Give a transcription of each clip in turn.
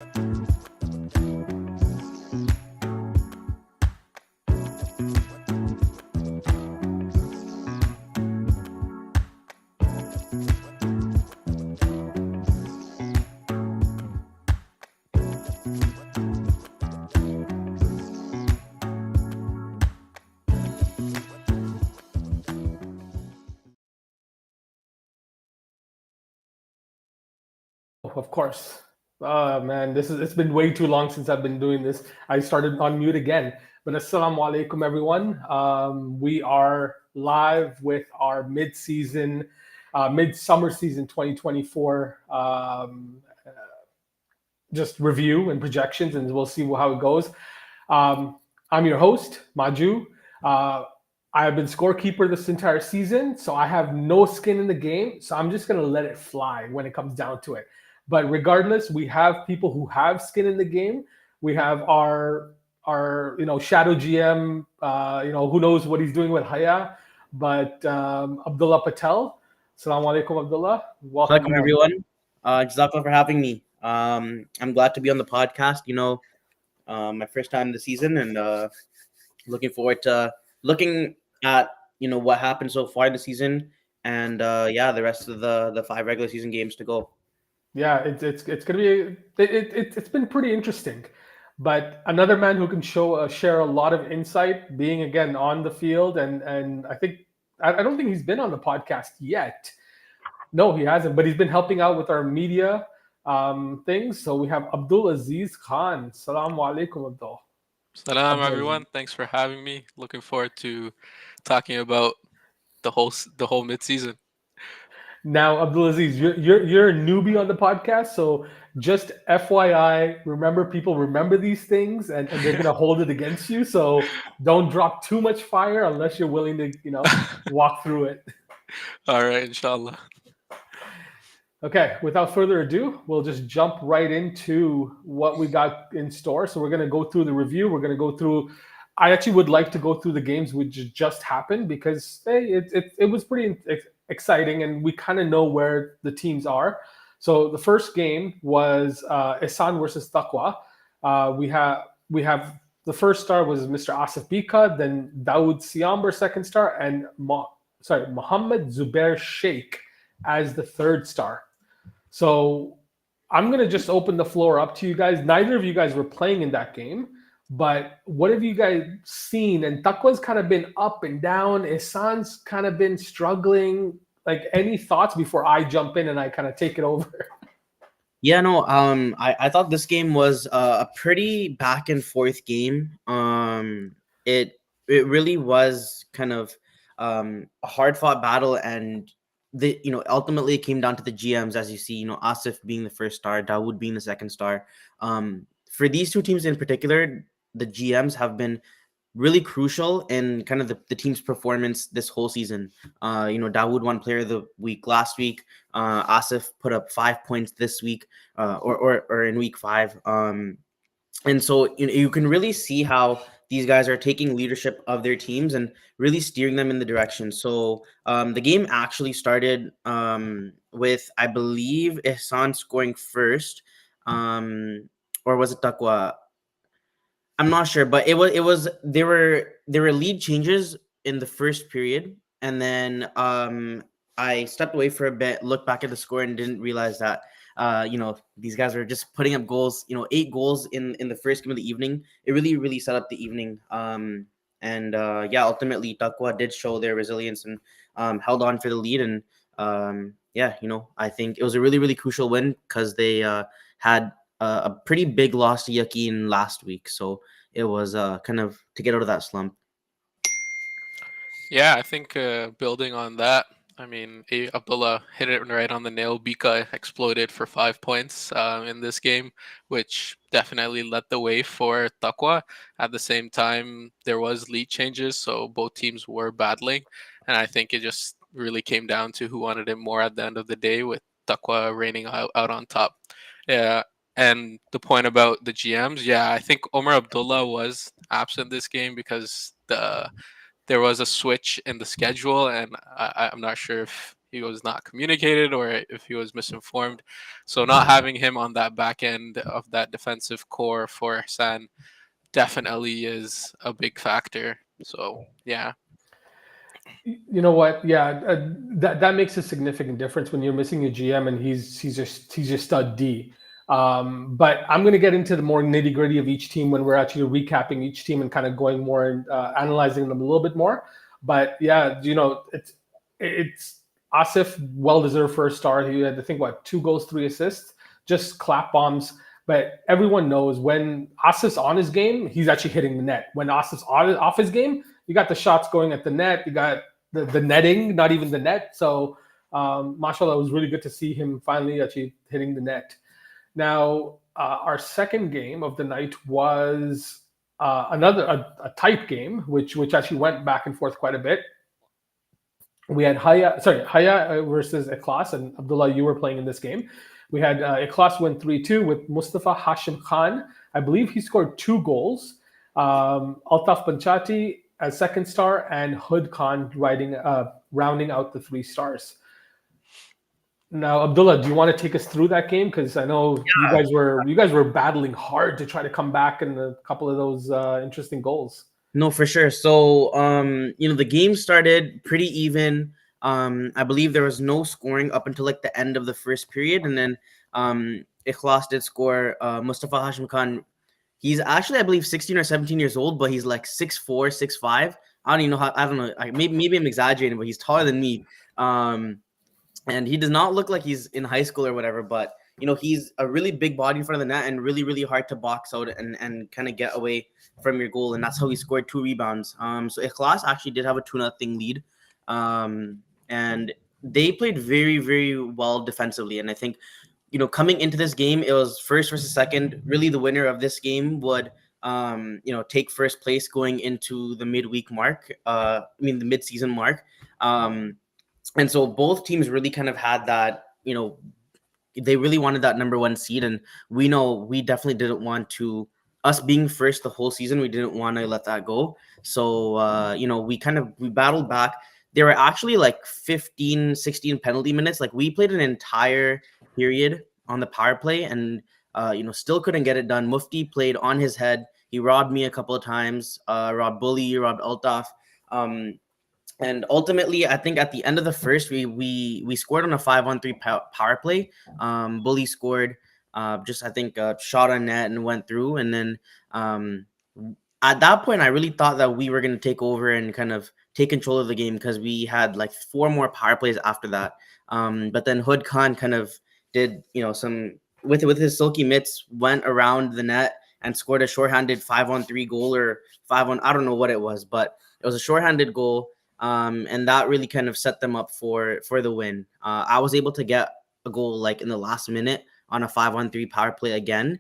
Of course. Man, it's been way too long since I've been doing this. I started on mute again. But assalamu alaikum, everyone. We are live with our mid-summer season 2024 just review and projections, and we'll see how it goes. Um, I'm your host, Maju. Uh, I have been scorekeeper this entire season, so I have no skin in the game. So I'm just gonna let it fly when it comes down to it. But regardless, we have people who have skin in the game. We have our shadow GM. Who knows what he's doing with Haya, but Abdullah Patel. Assalamu alaikum, Abdullah. Welcome Welcome home. everyone. Jazakallah for having me. I'm glad to be on the podcast. My first time this season, and looking forward to looking at what happened so far this season, and the rest of the five regular season games to go. Yeah, it's gonna be it's been pretty interesting, but another man who can share a lot of insight, being again on the field, and I don't think he's been on the podcast yet. No, he hasn't, but he's been helping out with our media things. So we have Abdul Aziz Khan. Salaam alaikum, Abdul. Salam Abdul Aziz. everyone. Thanks for having me. Looking forward to talking about the whole mid-season. Now, Abdulaziz, you're a newbie on the podcast, so just FYI, remember these things, and they're gonna hold it against you. So don't drop too much fire unless you're willing to, walk through it. All right, inshallah. Okay, without further ado, we'll just jump right into what we got in store. So we're gonna go through the review. We're gonna go through. I actually would like to go through the games which just happened because hey, it was pretty exciting, and we kind of know where the teams are. So the first game was Ihsan versus Taqwa. We have the first star was Mr. Asif Bika, then Dawood Siamber second star, and Muhammad Zubair Sheikh as the third star. So I'm gonna just open the floor up to you guys. Neither of you guys were playing in that game, but what have you guys seen? And Taqwa's kind of been up and down. Ihsan's kind of been struggling. Like, any thoughts before I jump in and I kind of take it over? Yeah, no. I thought this game was a pretty back and forth game. It really was kind of a hard fought battle, and ultimately it came down to the GMs, as you see. Asif being the first star, Dawood being the second star. For these two teams in particular, the GMs have been really crucial in kind of the team's performance this whole season. Dawood won Player of the Week last week. Asif put up 5 points this week, or in week 5. And so you can really see how these guys are taking leadership of their teams and really steering them in the direction. So the game actually started with, I believe, Ihsan scoring first, or was it Taqwa? I'm not sure, but it was there were lead changes in the first period, and then I stepped away for a bit, looked back at the score, and didn't realize that these guys were just putting up goals. 8 goals in the first game of the evening. It really set up the evening. Ultimately Taqwa did show their resilience and held on for the lead, and I think it was a really crucial win because they had a pretty big loss to Yakin last week. So it was kind of to get out of that slump. Yeah, I think building on that, I mean, Abdullah hit it right on the nail. Bika exploded for 5 points in this game, which definitely led the way for Taqwa. At the same time, there was lead changes, so both teams were battling, and I think it just really came down to who wanted it more at the end of the day, with Taqwa reigning out on top. Yeah. And the point about the GMs, yeah, I think Omar Abdullah was absent this game because there was a switch in the schedule, and I'm not sure if he was not communicated or if he was misinformed. So not having him on that back end of that defensive core for San definitely is a big factor. So yeah. You know what? Yeah, that makes a significant difference when you're missing your GM and he's your stud D. But I'm going to get into the more nitty gritty of each team when we're actually recapping each team and kind of going more and analyzing them a little bit more. But yeah, it's Asif, well deserved first star. He had, I think, 2 goals, 3 assists, just clap bombs. But everyone knows when Asif's on his game, he's actually hitting the net. When Asif's off his game, you got the shots going at the net. You got the netting, not even the net. So, mashallah, it was really good to see him finally actually hitting the net. Now, our second game of the night was a tight game, which actually went back and forth quite a bit. We had Haya versus Ikhlas, and Abdullah, you were playing in this game. We had Ikhlas win 3-2 with Mustafa Hashim Khan. I believe he scored 2 goals. Altaf Panchati as second star, and Hood Khan rounding out the 3 stars. Now, Abdullah, do you want to take us through that game? Because I know you guys were battling hard to try to come back in a couple of those interesting goals. No, for sure. So, the game started pretty even. I believe there was no scoring up until like the end of the first period, and then Ikhlas did score. Mustafa Hashim Khan, he's actually, I believe, 16 or 17 years old, but he's like 6'4", 6'5". I don't even know how. I don't know. Maybe I'm exaggerating, but he's taller than me. And he does not look like he's in high school or whatever, but he's a really big body in front of the net and really, really hard to box out and kind of get away from your goal. And that's how he scored 2 rebounds. So Ikhlas actually did have a 2-0 lead. And they played very, very well defensively. And I think, coming into this game, it was first versus second. Really the winner of this game would, take first place going into the midweek mark. The midseason mark. And so both teams really kind of had that, they really wanted that number 1 seed. And we know we definitely didn't want to, us being first the whole season, we didn't want to let that go. So, we battled back. There were actually like 15, 16 penalty minutes. Like we played an entire period on the power play and, still couldn't get it done. Mufti played on his head. He robbed me a couple of times, robbed Bully, robbed Altaf. And ultimately, I think at the end of the first, we scored on a 5-on-3 power play. Bully scored just, I think, a shot on net and went through. And then at that point, I really thought that we were going to take over and kind of take control of the game because we had like 4 more power plays after that. But then Hood Khan kind of did, some with his silky mitts, went around the net and scored a shorthanded 5-on-3 goal or 5-on, I don't know what it was, but it was a shorthanded goal. And that really kind of set them up for the win. I was able to get a goal like in the last minute on a 5-on-3 power play again.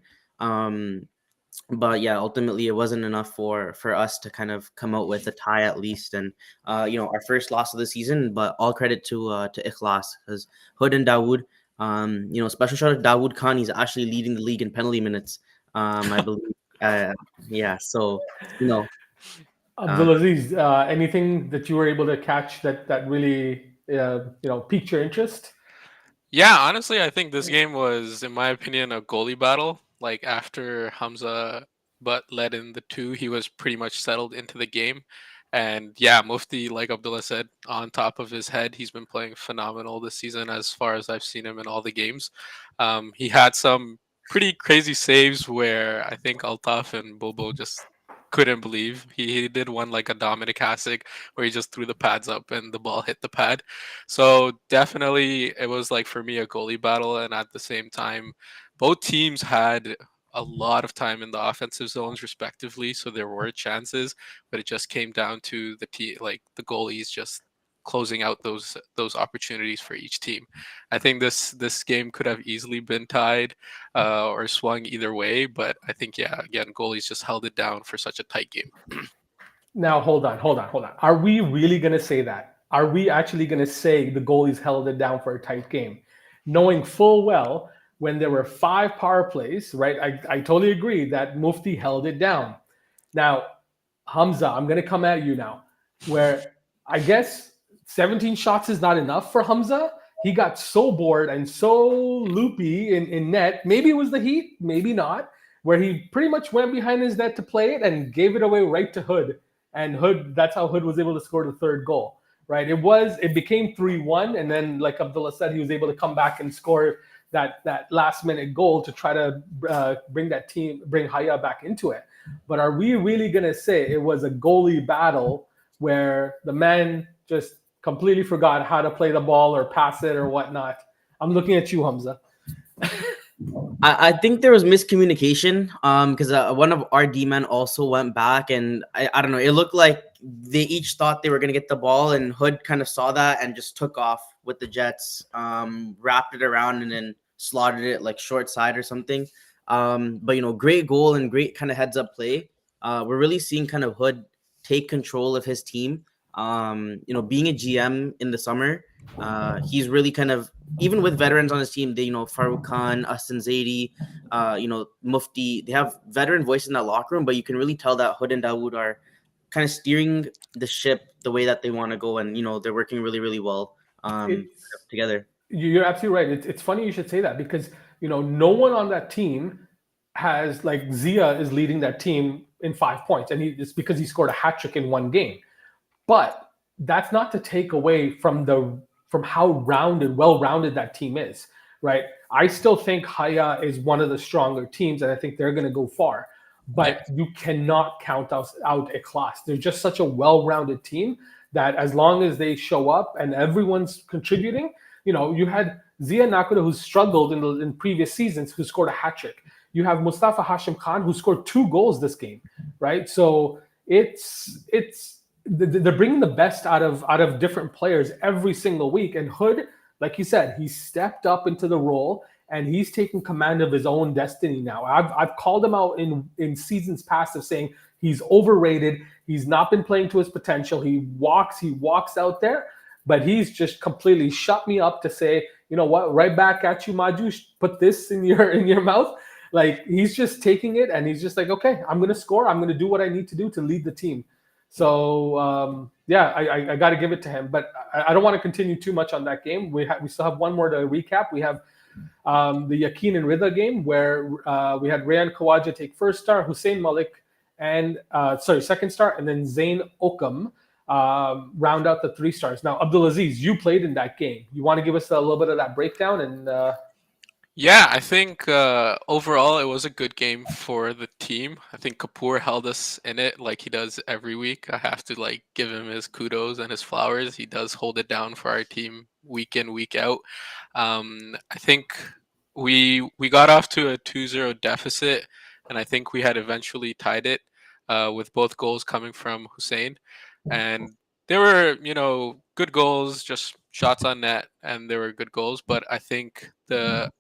But yeah, ultimately it wasn't enough for us to kind of come out with a tie at least. And, our first loss of the season, but all credit to Ikhlas because Hood and Dawood, special shout out to Dawood Khan. He's actually leading the league in penalty minutes. I believe. So, Abdulaziz, anything that you were able to catch that really piqued your interest? Yeah, honestly, I think this game was, in my opinion, a goalie battle. Like after Hamza Butt led in the 2, he was pretty much settled into the game. And yeah, Mufti, like Abdullah said, on top of his head, he's been playing phenomenal this season as far as I've seen him in all the games. He had some pretty crazy saves where I think Altaf and Bobo just couldn't believe. He did one like a Dominic Hasek where he just threw the pads up and the ball hit the pad. So definitely it was like for me a goalie battle, and at the same time both teams had a lot of time in the offensive zones respectively, so there were chances, but it just came down to the goalies just closing out those opportunities for each team. I think this game could have easily been tied or swung either way, but I think again goalies just held it down for such a tight game. Now hold on. Are we really going to say that? Are we actually going to say the goalies held it down for a tight game, knowing full well when there were 5 power plays, right? I totally agree that Mufti held it down. Now, Hamza, I'm going to come at you now, where I guess 17 shots is not enough for Hamza. He got so bored and so loopy in net. Maybe it was the heat, maybe not, where he pretty much went behind his net to play it and gave it away right to Hood. And Hood, that's how Hood was able to score the third goal, right? It became 3-1. And then, like Abdullah said, he was able to come back and score that last minute goal to try to bring Haya back into it. But are we really going to say it was a goalie battle where the man just completely forgot how to play the ball or pass it or whatnot? I'm looking at you, Hamza. I think there was miscommunication because one of our D-men also went back, and I don't know, it looked like they each thought they were going to get the ball, and Hood kind of saw that and just took off with the Jets, wrapped it around and then slotted it like short side or something. But, you know, great goal and great kind of heads up play. We're really seeing kind of Hood take control of his team. You know, being a GM in the summer, he's really kind of, even with veterans on his team, they, you know, Farouk Khan, Astan Zaidi, you know, Mufti, they have veteran voice in that locker room, but you can really tell that Hood and Dawood are kind of steering the ship the way that they want to go. And, you know, they're working really, really well together. You're absolutely right. It's funny you should say that because, you know, no one on that team has, like, Zia is leading that team in 5 points. And it's because he scored a hat trick in one game. But that's not to take away from how well-rounded that team is, right? I still think Haya is one of the stronger teams, and I think they're going to go far. But you cannot count out Ikhlas. They're just such a well-rounded team that as long as they show up and everyone's contributing, you know, you had Zia Nakuda, who struggled in previous seasons, who scored a hat trick. You have Mustafa Hashim Khan, who scored 2 goals this game, right? So they're bringing the best out of different players every single week. And Hood, like you said, he stepped up into the role and he's taking command of his own destiny now. I've called him out in seasons past of saying he's overrated. He's not been playing to his potential. He walks out there, but he's just completely shut me up to say, you know what, right back at you, Maju, put this in your mouth. Like, he's just taking it and he's just like, okay, I'm going to score. I'm going to do what I need to do to lead the team. So yeah, I got to give it to him, but I don't want to continue too much on that game. We still have one more to recap. We have the Yakin and Rida game where we had Rayan Khawaja take first star, Hussein Malik and second star, and then Zain Okam round out the 3 stars. Now, Abdulaziz, you played in that game. You want to give us a little bit of that breakdown? And yeah, I think overall it was a good game for the team. I think Kapoor held us in it like he does every week. I have to like give him his kudos and his flowers. He does hold it down for our team week in, week out. I think we got off to a 2-0 deficit, and I think we had eventually tied it with both goals coming from Hussein. And there were, you know, good goals, just shots on net, and there were good goals. But I think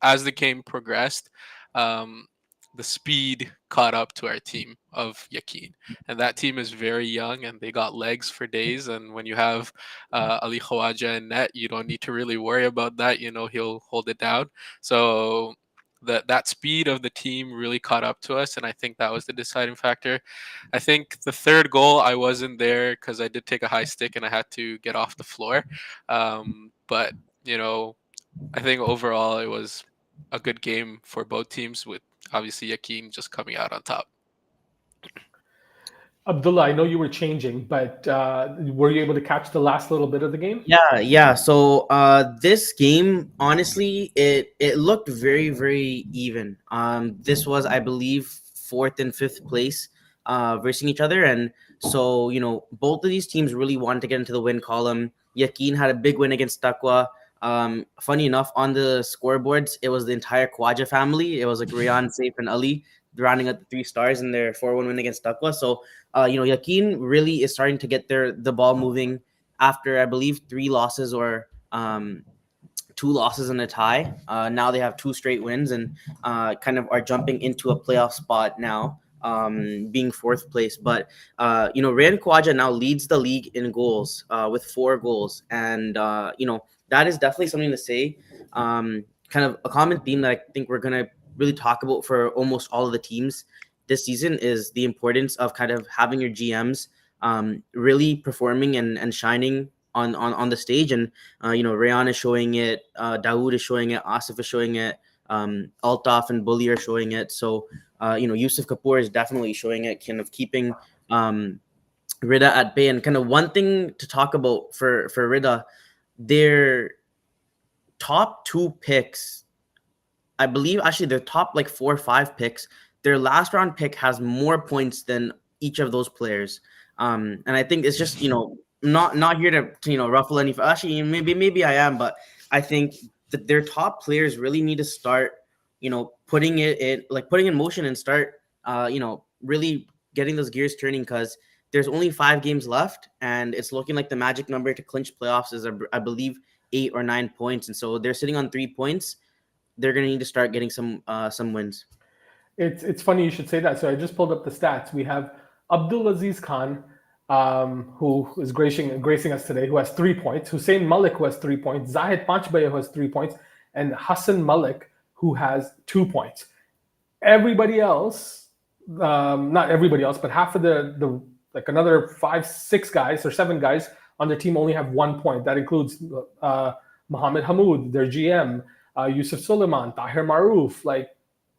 as the game progressed, the speed caught up to our team of Yakin, and that team is very young and they got legs for days. And when you have Ali Khawaja in net, you don't need to really worry about that. You know, he'll hold it down. So that speed of the team really caught up to us, and I think that was the deciding factor. I think the third goal, I wasn't there because I did take a high stick and I had to get off the floor. But you know, I think overall it was a good game for both teams, with obviously Yakin just coming out on top. Abdullah, I know you were changing, but were you able to catch the last little bit of the game? Yeah. So this game, honestly, it looked very, very even. This was, I believe, 4th and 5th place versus each other. And so, you know, both of these teams really wanted to get into the win column. Yakin had a big win against Taqwa. Funny enough, on the scoreboards, it was the entire Khawaja family. It was like Rayan, Saif, and Ali rounding up the 3 stars in their 4-1 win against Taqwa. So, you know, Yakin really is starting to get the ball moving after, I believe, 3 losses or 2 losses and a tie. Now they have 2 straight wins and kind of are jumping into a playoff spot now, being 4th place. But, you know, Rayan Khawaja now leads the league in goals with 4 goals. And, you know, that is definitely something to say. Kind of a common theme that I think we're going to really talk about for almost all of the teams this season is the importance of kind of having your GMs really performing and shining on the stage, and Rayan is showing it, Dawood is showing it, Asif is showing it, Altaf and Bully are showing it. So Yusuf Kapoor is definitely showing it, kind of keeping Rida at bay. And kind of one thing to talk about for Rida, their top 2 picks, I believe, actually their top like 4 or 5 picks, their last round pick has more points than each of those players. And I think it's just not here to ruffle any. Actually, maybe I am, but I think that their top players really need to start putting putting in motion and start really getting those gears turning, because there's only 5 games left, and it's looking like the magic number to clinch playoffs is, I believe, 8 or 9 points, and so they're sitting on 3 points. They're going to need to start getting some wins. It's funny you should say that. So I just pulled up the stats. We have Abdulaziz Khan, who is gracing us today, who has 3 points. Hussein Malik, who has 3 points. Zahid Panchbaya, who has 3 points. And Hassan Malik, who has 2 points. Everybody else, not everybody else, but half of the like another 5, 6 guys or 7 guys on their team only have 1 point. That includes Mohammed Hamoud, their GM, Yusuf Suleiman, Tahir Maroof. Like,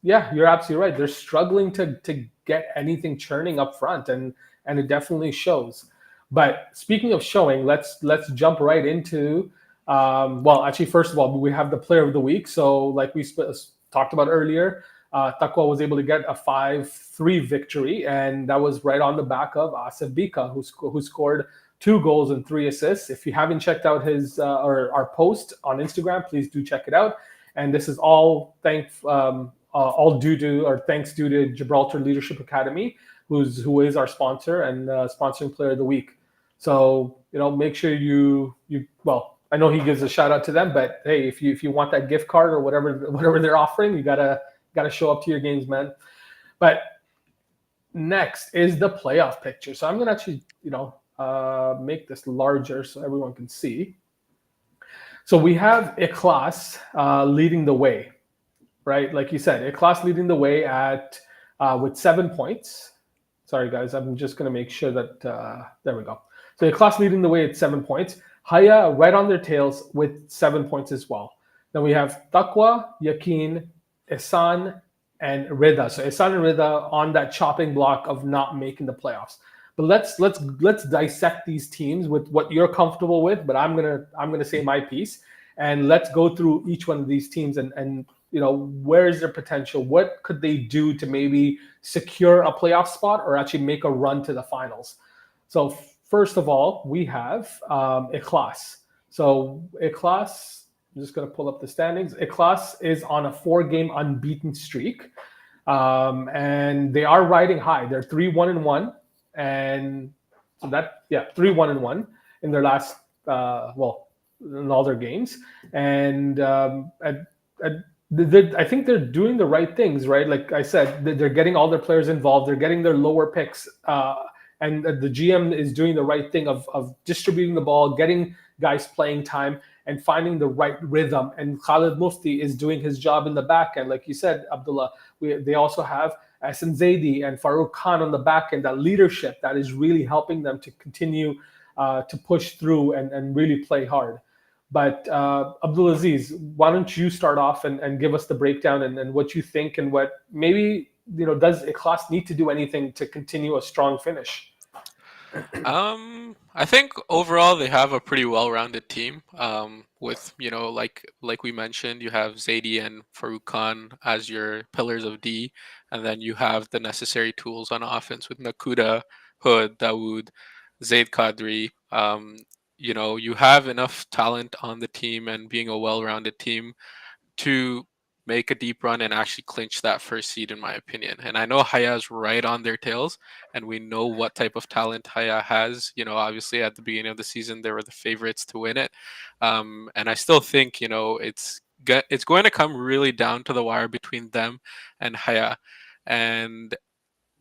yeah, you're absolutely right. They're struggling to get anything churning up front, and it definitely shows. But speaking of showing, let's jump right into. Well, actually, first of all, we have the player of the week. So, like we talked about earlier, Taqwa was able to get a 5-3 victory, and that was right on the back of Asif Bika, who scored 2 goals and 3 assists. If you haven't checked out his or our post on Instagram, please do check it out. And this is all thanks due to Gibraltar Leadership Academy, who is our sponsor and sponsoring player of the week. So make sure you well, I know he gives a shout out to them, but hey, if you want that gift card or whatever they're offering, you gotta show up to your games, man. But next is the playoff picture. So I'm gonna actually make this larger so everyone can see. So we have Ikhlas leading the way, right? Like you said, Ikhlas leading the way with 7 points. Sorry, guys, I'm just going to make sure that there we go. So Ikhlas leading the way at 7 points. Haya right on their tails with 7 points as well. Then we have Taqwa, Yaqeen, Ihsan, and Rida. So Ihsan and Rida on that chopping block of not making the playoffs. But let's dissect these teams with what you're comfortable with. But I'm gonna say my piece, and let's go through each one of these teams and where is their potential? What could they do to maybe secure a playoff spot or actually make a run to the finals? So first of all, we have Ikhlas. So Ikhlas, I'm just going to pull up the standings. Ikhlas is on a 4-game unbeaten streak, and they are riding high. They're 3-1-1, and so 3-1-1 in their last in all their games, and I think they're doing the right things, right? Like I said, they're getting all their players involved. They're getting their lower picks, and the GM is doing the right thing of distributing the ball, getting guys playing time, and finding the right rhythm. And Khalid Mufti is doing his job in the back end. Like you said, Abdullah, they also have Ahsan Zaidi and Farouk Khan on the back end, that leadership that is really helping them to continue to push through and really play hard. But Abdulaziz, why don't you start off and give us the breakdown and what you think, and what maybe does Ikhlas need to do anything to continue a strong finish? I think overall they have a pretty well-rounded team. With like we mentioned, you have Zaidi and Farouk Khan as your pillars of D, and then you have the necessary tools on offense with Nakuda, Hood, Dawood, Zaid Kadri. You have enough talent on the team, and being a well-rounded team to make a deep run and actually clinch that first seed, in my opinion. And I know Haya's right on their tails, and we know what type of talent Haya has. Obviously at the beginning of the season, they were the favorites to win it. And I still think, it's going to come really down to the wire between them and Haya. And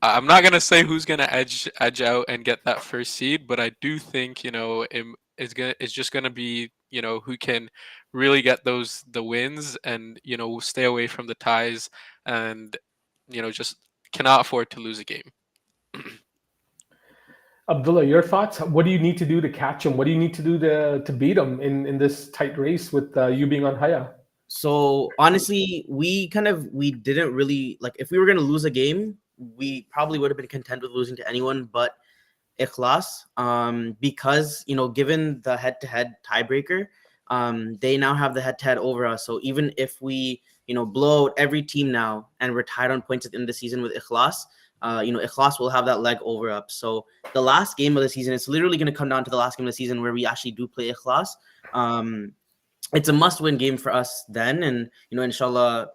I'm not gonna say who's gonna edge out and get that first seed, but I do think it's just gonna be who can really get the wins, and stay away from the ties, and just cannot afford to lose a game. Abdullah, your thoughts? What do you need to do to catch him? What do you need to do to beat him in this tight race with you being on Haya? So honestly, we didn't really like, if we were gonna lose a game, we probably would have been content with losing to anyone but Ikhlas. Because given the head-to-head tiebreaker, they now have the head-to-head over us. So even if we blow out every team now and we're tied on points at the end of the season with Ikhlas, Ikhlas will have that leg over up. So the last game of the season, it's literally going to come down to the last game of the season where we actually do play Ikhlas. It's a must-win game for us then, and inshallah,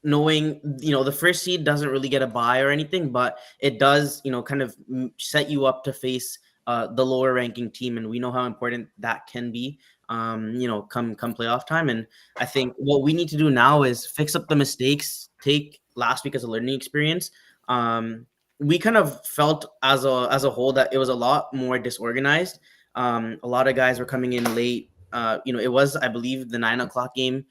knowing the first seed doesn't really get a bye or anything, but it does kind of set you up to face the lower ranking team, and we know how important that can be come playoff time. And I think what we need to do now is fix up the mistakes, take last week as a learning experience. We kind of felt as a whole that it was a lot more disorganized. A lot of guys were coming in late. It was, I believe, the 9 o'clock game.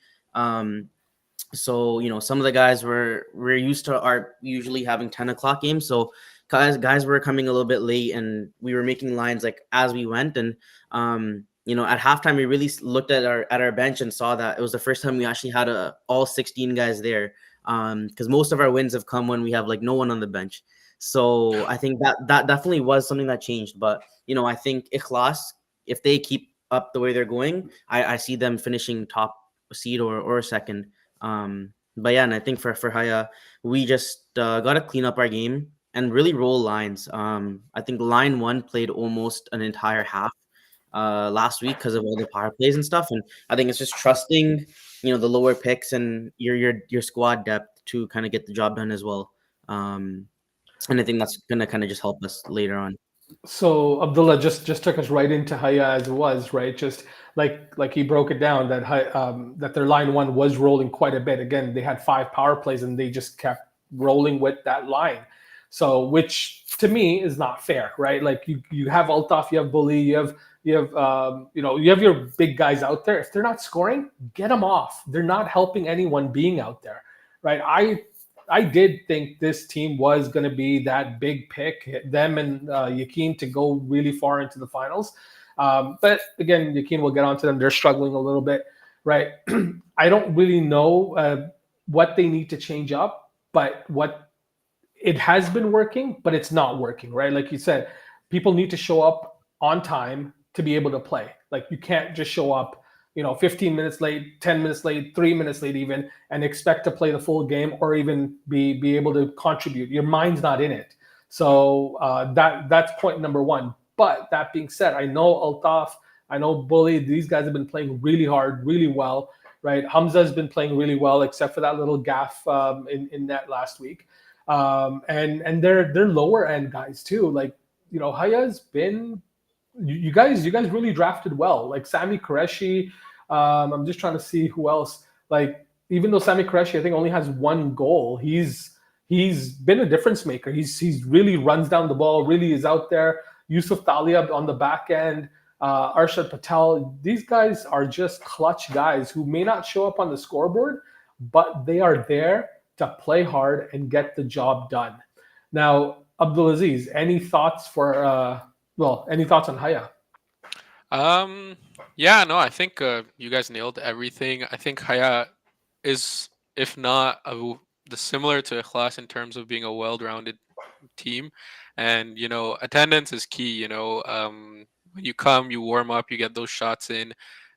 So some of the guys we're used to are usually having 10 o'clock games. So guys were coming a little bit late, and we were making lines like as we went. And at halftime, we really looked at our bench and saw that it was the first time we actually had all 16 guys there. Because most of our wins have come when we have like no one on the bench. So I think that definitely was something that changed. But I think Ikhlas, if they keep up the way they're going, I see them finishing top seed or second. But yeah, and I think for Haya, we just got to clean up our game and really roll lines. I think line 1 played almost an entire half last week because of all the power plays and stuff. And I think it's just trusting the lower picks and your squad depth to kind of get the job done as well. And I think that's gonna kind of just help us later on. So Abdullah just took us right into Haya as it was, right? Just like he broke it down that that their line 1 was rolling quite a bit. Again, they had 5 power plays and they just kept rolling with that line. So which to me is not fair, right? Like you have Altaf, you have Bully, you have you have your big guys out there. If they're not scoring, get them off. They're not helping anyone being out there, right? I did think this team was going to be that big pick, them and Yakin to go really far into the finals. But again, Yakin, will get onto them. They're struggling a little bit, right? I don't really know what they need to change up, but what it has been working, but it's not working, right? Like you said, people need to show up on time to be able to play. Like you can't just show up 15 minutes late, 10 minutes late, 3 minutes late even, and expect to play the full game or even be able to contribute. Your mind's not in it. So that's point number 1. But that being said, I know Altaf, I know Bully, these guys have been playing really hard, really well, right? Hamza has been playing really well, except for that little gaff in that last week. And they're lower end guys too. Like, Haya's been, you guys really drafted well. Like Sami Qureshi, I'm just trying to see who else. Like, even though Sami Qureshi, I think, only has 1 goal, he's been a difference maker. He's really runs down the ball, really is out there. Yusuf Talib on the back end, Arshad Patel. These guys are just clutch guys who may not show up on the scoreboard, but they are there to play hard and get the job done. Now, Abdulaziz, any thoughts any thoughts on Haya? Yeah, no, I think you guys nailed everything. I think Haya is, if not the similar to Ikhlas in terms of being a well-rounded team, and attendance is key. When you come, you warm up, you get those shots in.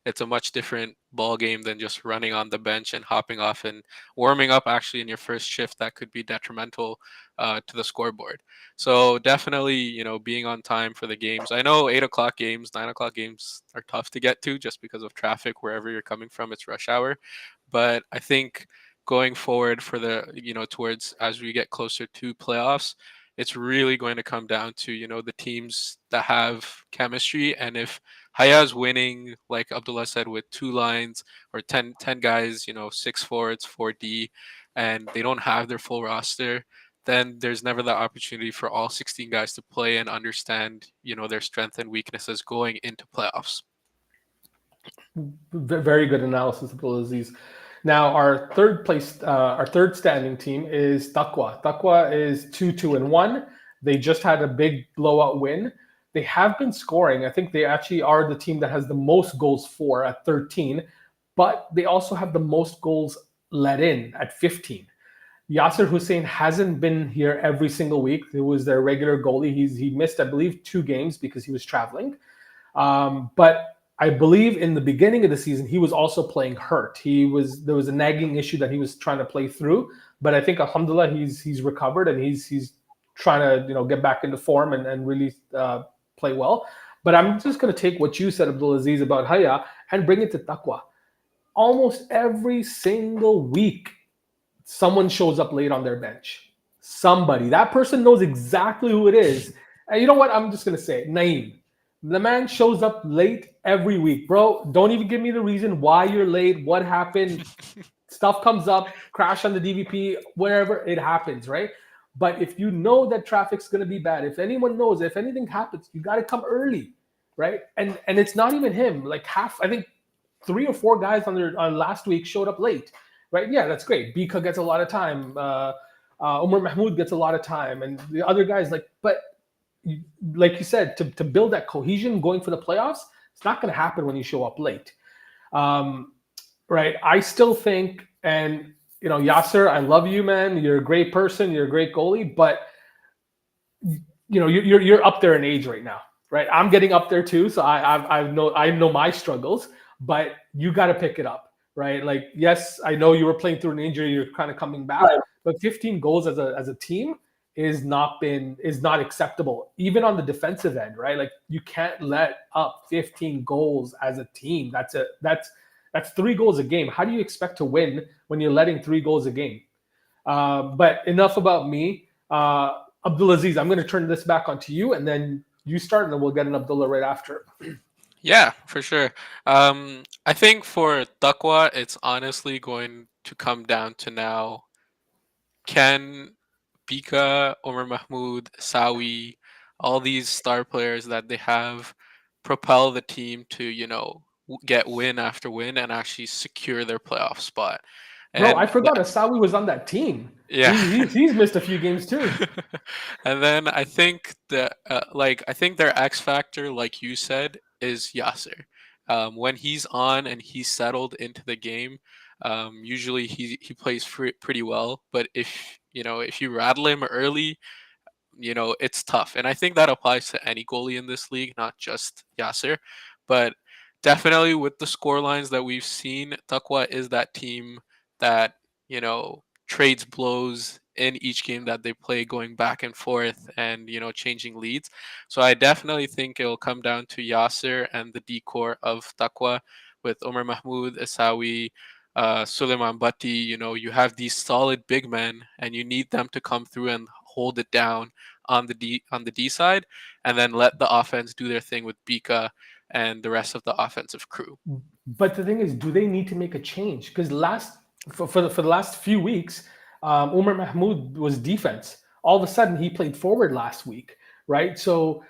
It's a much different ball game than just running on the bench and hopping off and warming up. Actually, in your first shift, that could be detrimental to the scoreboard. So definitely, being on time for the games. I know 8 o'clock games, 9 o'clock games are tough to get to just because of traffic wherever you're coming from. It's rush hour, but I think going forward for the towards as we get closer to playoffs, it's really going to come down to the teams that have chemistry. And if Haya's winning, like Abdullah said, with 2 lines or 10 guys, 6 forwards, 4D, and they don't have their full roster, then there's never the opportunity for all 16 guys to play and understand their strengths and weaknesses going into playoffs. Very good analysis, Abdulaziz. Now, our third standing team is Taqwa. Taqwa is 2-2-1. They just had a big blowout win. They have been scoring. I think they actually are the team that has the most goals for at 13, but they also have the most goals let in at 15. Yasser Hussein hasn't been here every single week. It was their regular goalie. He missed, I believe, 2 games because he was traveling. But I believe in the beginning of the season he was also playing hurt. There was a nagging issue that he was trying to play through. But I think alhamdulillah he's recovered and he's trying to get back into form and really play well. But I'm just going to take what you said, Abdulaziz, about Haya and bring it to Taqwa. Almost every single week someone shows up late on their bench. Somebody. That person knows exactly who it is. And you know what? I'm just going to say it. Naeem. The man shows up late every week. Bro, don't even give me the reason why you're late, what happened. Stuff comes up, crash on the DVP, wherever it happens, right? But if you know that traffic's going to be bad, if anyone knows, if anything happens, you got to come early, right? And it's not even him. Like I think 3 or 4 guys on last week showed up late. Right? Yeah, that's great. Bika gets a lot of time. Umar Mahmoud gets a lot of time, and the other guys but like you said, to build that cohesion going for the playoffs, it's not going to happen when you show up late. Right? I still think, and Yasser, I love you, man. You're a great person. You're a great goalie, but you're up there in age right now, right? I'm getting up there too, so I know my struggles, but you got to pick it up. Right, like yes, I know you were playing through an injury, you're kind of coming back, right. But 15 goals as a team is not acceptable, even on the defensive end, right? Like you can't let up 15 goals as a team. That's 3 goals a game. How do you expect to win when you're letting 3 goals a game? But enough about me. Abdulaziz, I'm going to turn this back onto you, and then you start, and then we'll get an Abdullah right after. Yeah, for sure. I think for Taqwa, it's honestly going to come down to now, can Bika, Omar Mahmoud, Sawi, all these star players that they have propel the team to, get win after win and actually secure their playoff spot. Bro, I forgot Asawi was on that team. Yeah. He's missed a few games too. And then I think that I think their X factor, like you said, is Yasser. When he's on and he's settled into the game, usually he plays pretty well. But if you rattle him early, it's tough. And I think that applies to any goalie in this league, not just Yasser. But definitely with the score lines that we've seen, Taqwa is that team that trades blows in each game that they play, going back and forth and changing leads. So I definitely think it'll come down to Yasser and the decor of Taqwa with Omar Mahmoud, Asawi, Suleiman Batti. You have these solid big men, and you need them to come through and hold it down on the D side, and then let the offense do their thing with Bika and the rest of the offensive crew. But the thing is, do they need to make a change? Because for the last few weeks, Umar Mahmoud was defense. All of a sudden, he played forward last week, right? So,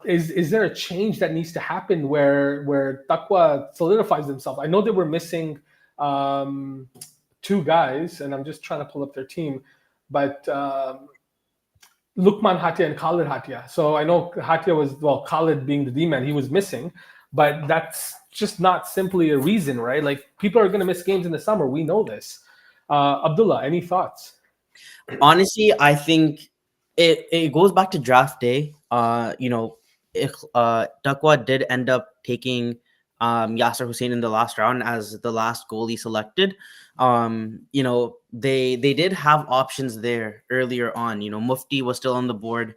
is there a change that needs to happen where Taqwa solidifies themselves? I know they were missing 2 guys, and I'm just trying to pull up their team, but Lukman Hatia and Khalid Hatia. So I know Hatia was, Khalid being the D-man, he was missing, but that's just not simply a reason, right? Like people are going to miss games in the summer. We know this. Abdullah, any thoughts? Honestly, I think it goes back to draft day. Taqwa did end up taking Yasser Hussein in the last round as the last goalie selected. They did have options there earlier on. Mufti was still on the board.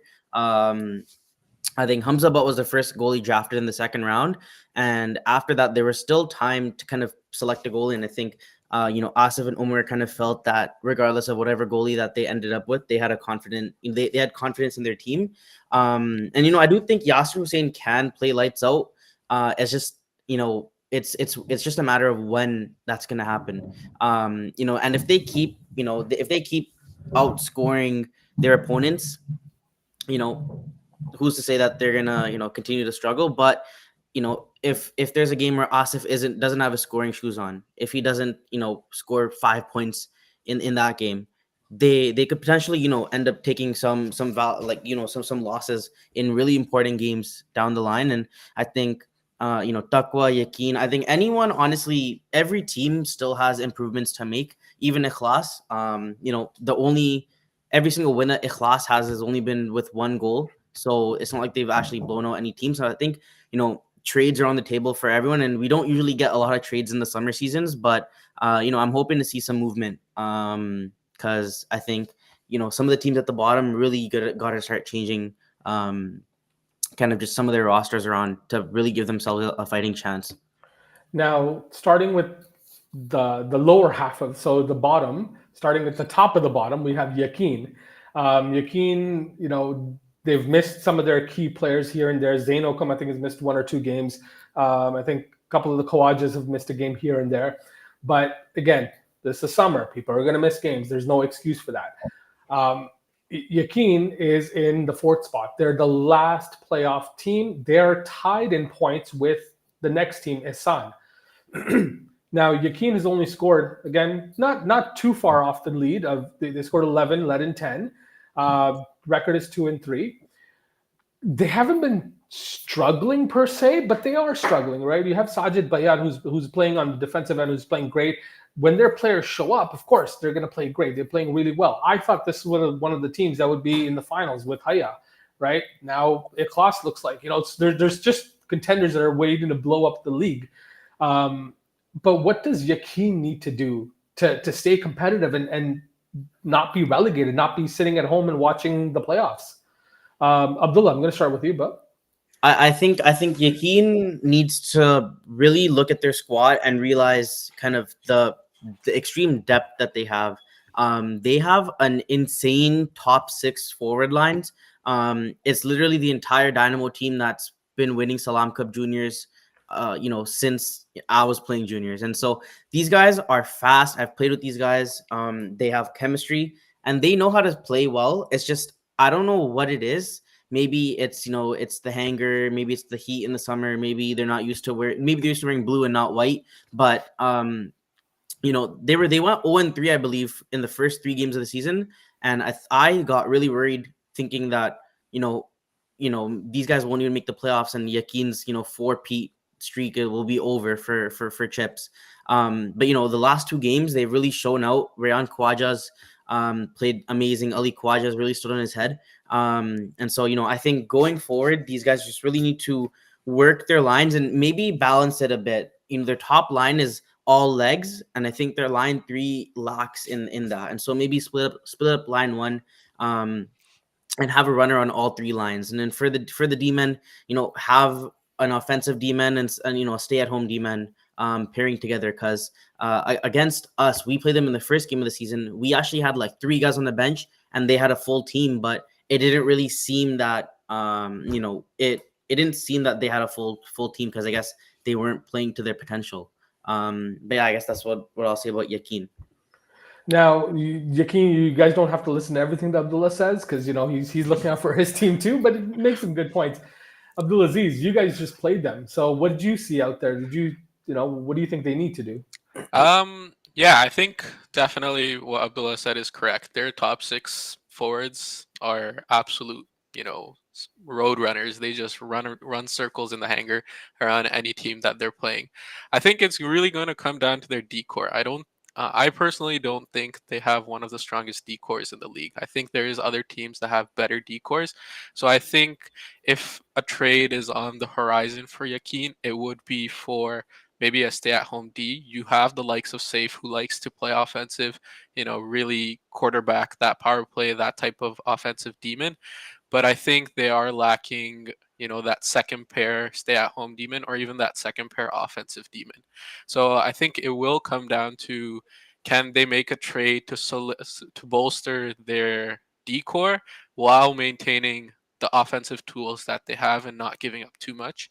I think Hamza Butt was the first goalie drafted in the second round, and after that there was still time to kind of select a goalie. And I think Asif and Umar kind of felt that regardless of whatever goalie that they ended up with, they had they had confidence in their team. And I do think Yasser Hussein can play lights out. It's just it's just a matter of when that's going to happen. And if they keep outscoring their opponents, who's to say that they're gonna continue to struggle? But if there's a game where Asif doesn't have his scoring shoes on, if he doesn't score 5 points in that game, they could potentially end up taking some losses in really important games down the line. And I think Takwa, Yakin, I think anyone, honestly, every team still has improvements to make. Even Ikhlas, the only every single win that Ikhlas has only been with one goal, so it's not like they've actually blown out any team. So I think trades are on the table for everyone, and we don't usually get a lot of trades in the summer seasons, but I'm hoping to see some movement. Because I think some of the teams at the bottom really got to start changing kind of just some of their rosters around to really give themselves a fighting chance. Now, starting with the lower half of, so the bottom, starting at the top of the bottom, we have Yakin. Yakin, they've missed some of their key players here and there. Zainokam, I think, has missed 1 or 2 games. I think a couple of the Kawajas have missed a game here and there. But again, this is summer. People are going to miss games. There's no excuse for that. Yakin is in the 4th spot. They're the last playoff team. They're tied in points with the next team, Isan. Now, Yakin has only scored, again, not too far off the lead. They scored 11, led in 10. Record is 2-3. They haven't been struggling per se, but they are struggling, right? You have Sajid Bayad, who's playing on the defensive end, who's playing great. When their players show up, of course, they're going to play great. They're playing really well. I thought this was one of the teams that would be in the finals with Haya, right? Now, Ikhlas looks like, there's just contenders that are waiting to blow up the league. But what does Yakin need to do to stay competitive and not be relegated, not be sitting at home and watching the playoffs? Abdullah, I'm going to start with you, but I think Yakin needs to really look at their squad and realize kind of the extreme depth that they have. They have an insane top 6 forward lines. It's literally the entire Dynamo team that's been winning Salam Cup juniors since I was playing juniors. And so these guys are fast. I've played with these guys. They have chemistry and they know how to play well. It's just, I don't know what it is. Maybe it's, it's the hanger, maybe it's the heat in the summer, maybe they're not used to maybe they're used to wearing blue and not white. But they went 0-3, I believe, in the first 3 games of the season. And I got really worried thinking that, these guys won't even make the playoffs and Yakin's, 4-peat streak will be over for Chips. But the last 2 games they've really shown out. Rayan Khawaja's played amazing. Ali Khawaja's really stood on his head. And so I think going forward, these guys just really need to work their lines and maybe balance it a bit. Their top line is all legs, and I think their line 3 lacks in that. And so maybe split up line 1. And have a runner on all 3 lines, and then for the D-men, have an offensive D-man and a stay-at-home D-man pairing together. Because against us, we played them in the first game of the season. We actually had like 3 guys on the bench, and they had a full team, but it didn't really seem that it didn't seem that they had a full team because I guess they weren't playing to their potential. But yeah, I guess that's what I'll say about Yakin. Now, Yakin, you guys don't have to listen to everything that Abdullah says because he's looking out for his team too, but it makes some good points. Abdulaziz, you guys just played them, so what did you see out there? Did you what do you think they need to do? Yeah, I think definitely what Abdullah said is correct. Their top 6 forwards are absolute, road runners. They just run circles in the hanger around any team that they're playing. I think it's really going to come down to their decor. I personally don't think they have one of the strongest decors in the league. I think there is other teams that have better decors. So I think if a trade is on the horizon for Yakin, it would be for maybe a stay-at-home D. You have the likes of Saif, who likes to play offensive, really quarterback that power play, that type of offensive demon. But I think they are lacking, that second pair stay-at-home demon or even that second pair offensive demon. So I think it will come down to, can they make a trade to bolster their decor while maintaining the offensive tools that they have and not giving up too much.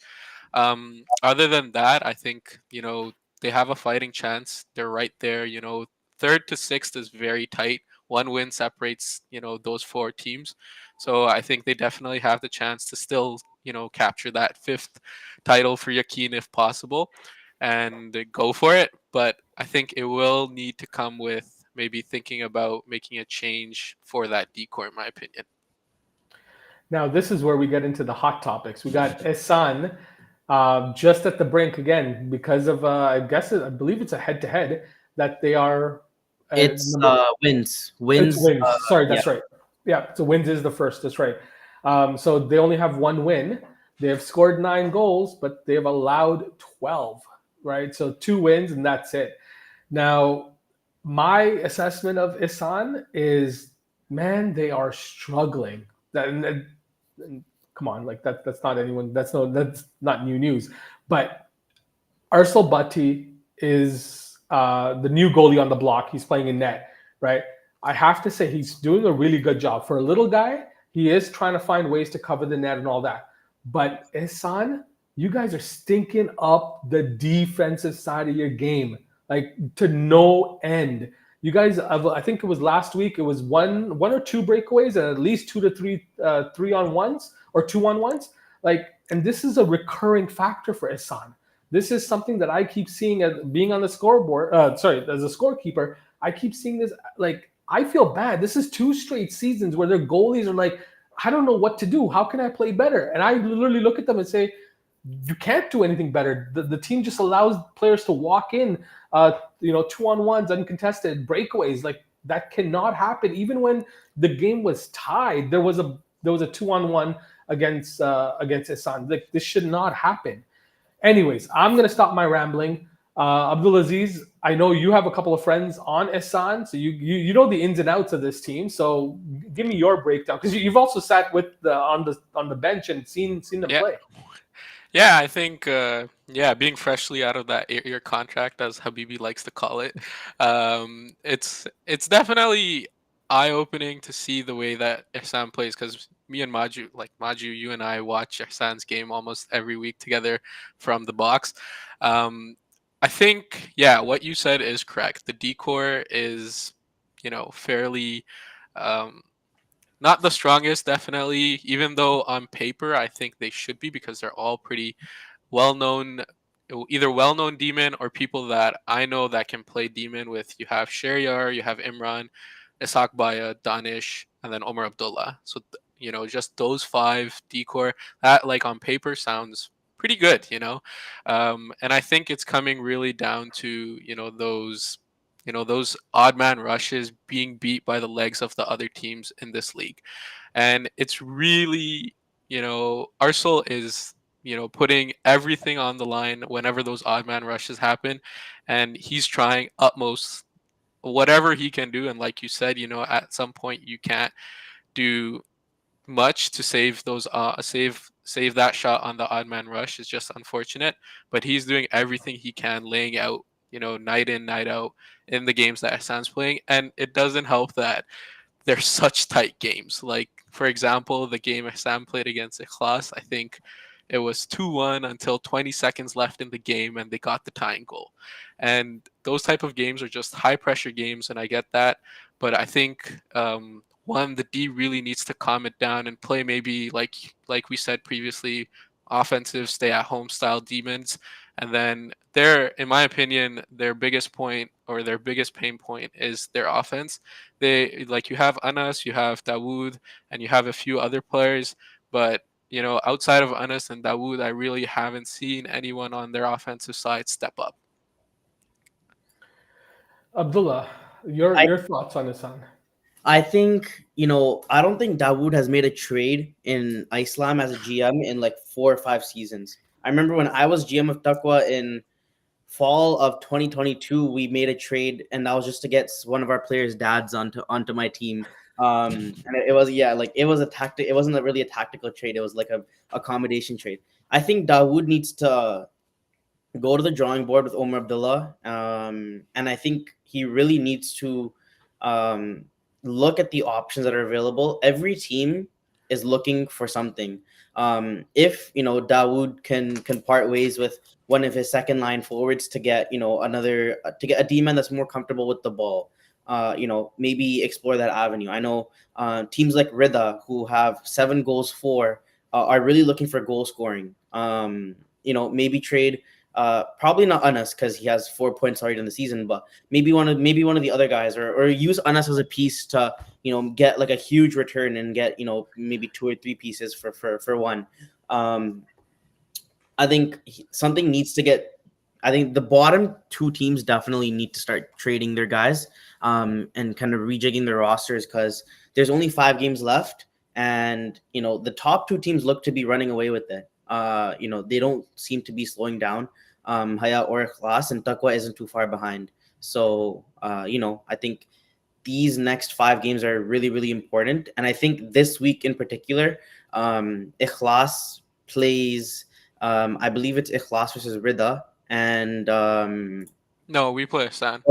Other than that, I think, they have a fighting chance. They're right there, 3rd to 6th is very tight. 1 win separates, those 4 teams. So I think they definitely have the chance to still, capture that 5th title for Yakin if possible and go for it. But I think it will need to come with maybe thinking about making a change for that decor, in my opinion. Now, this is where we get into the hot topics. We got Esan just at the brink again because of, I believe it's a head to head that they are. It's wins. It's Wins. wins. Sorry, Yeah. that's right. Yeah, so wins is the first. That's right. So they only have one win. They have scored 9 goals, but they have allowed 12, right? So 2 wins, and that's it. Now, my assessment of Isan is, man, they are struggling. And come on, like that's not anyone. That's not new news. But Arsel Butty is the new goalie on the block. He's playing in net, right? I have to say he's doing a really good job for a little guy. He is trying to find ways to cover the net and all that. But Isan, you guys are stinking up the defensive side of your game, like to no end. You guys, I think it was last week. It was one or two breakaways and at least 2 to 3 3-on-1s or 2-on-1s. Like, and this is a recurring factor for Isan. This is something that I keep seeing as being on the scoreboard. As a scorekeeper, I keep seeing this. Like, I feel bad. This is 2 straight seasons where their goalies are like, I don't know what to do. How can I play better? And I literally look at them and say, you can't do anything better. The team just allows players to walk in, 2-on-1s, uncontested breakaways. Like, that cannot happen. Even when the game was tied, there was a 2-on-1 against Isan. Like, this should not happen. Anyways, I'm going to stop my rambling. Abdulaziz, I know you have a couple of friends on Isan, so you know the ins and outs of this team. So give me your breakdown, because you've also sat with on the bench and seen them play. Yeah, I think being freshly out of that 8-year contract, as Habibi likes to call it, it's definitely eye-opening to see the way that Ihsan plays, because me and Maju, you and I watch Ihsan's game almost every week together from the box. I think, what you said is correct. The decor is, fairly not the strongest, definitely, even though on paper I think they should be, because they're all pretty well-known, either well-known demon or people that I know that can play demon. With, you have Sheryar, you have Imran, Ishaq Baya, Danish, and then Omar Abdullah. So just those 5 decor, that, like, on paper sounds pretty good, and I think it's coming really down to those odd man rushes being beat by the legs of the other teams in this league. And it's really, Arsenal is, putting everything on the line whenever those odd man rushes happen. And he's trying utmost whatever he can do. And like you said, at some point you can't do much to save those save that shot on the odd man rush. Is just unfortunate, but he's doing everything he can, laying out, night in, night out in the games that Ihsan's playing. And it doesn't help that they're such tight games. Like, for example, the game Ihsan played against Ikhlas, I think it was 2-1 until 20 seconds left in the game, and they got the tying goal. And those type of games are just high pressure games, and I get that. But I think the D really needs to calm it down and play, maybe like we said previously, offensive stay at home style demons. And then in my opinion, their biggest point, or their biggest pain point, is their offense. You have Anas, you have Dawood, and you have a few other players, but outside of Anas and Dawood, I really haven't seen anyone on their offensive side step up. Abdullah, your thoughts on Isan? I think, I don't think Dawood has made a trade in Islam as a GM in like 4 or 5 seasons. I remember when I was GM of Taqwa in fall of 2022, we made a trade, and that was just to get one of our players' dads onto my team. And it was a tactic. It wasn't really a tactical trade. It was like a accommodation trade. I think Dawood needs to go to the drawing board with Omar Abdullah, and I think he really needs to look at the options that are available. Every team is looking for something. If Dawood can part ways with one of his second line forwards to get a D-man that's more comfortable with the ball, maybe explore that avenue. I know teams like Rida, who have 7 goals for, are really looking for goal scoring. Maybe trade Probably not Anas because he has 4 points already in the season, but maybe one of the other guys, or use Anas as a piece to get like a huge return and get maybe 2 or 3 pieces for one. I think something needs to get. I think the bottom 2 teams definitely need to start trading their guys, and kind of rejigging their rosters because there's only 5 games left, and the top 2 teams look to be running away with it. They don't seem to be slowing down. Haya or Ikhlas, and Taqwa isn't too far behind. So I think these next 5 games are really, really important, and I think this week in particular, Ikhlas plays. I believe it's Ikhlas versus Rida. And No, we play Stan.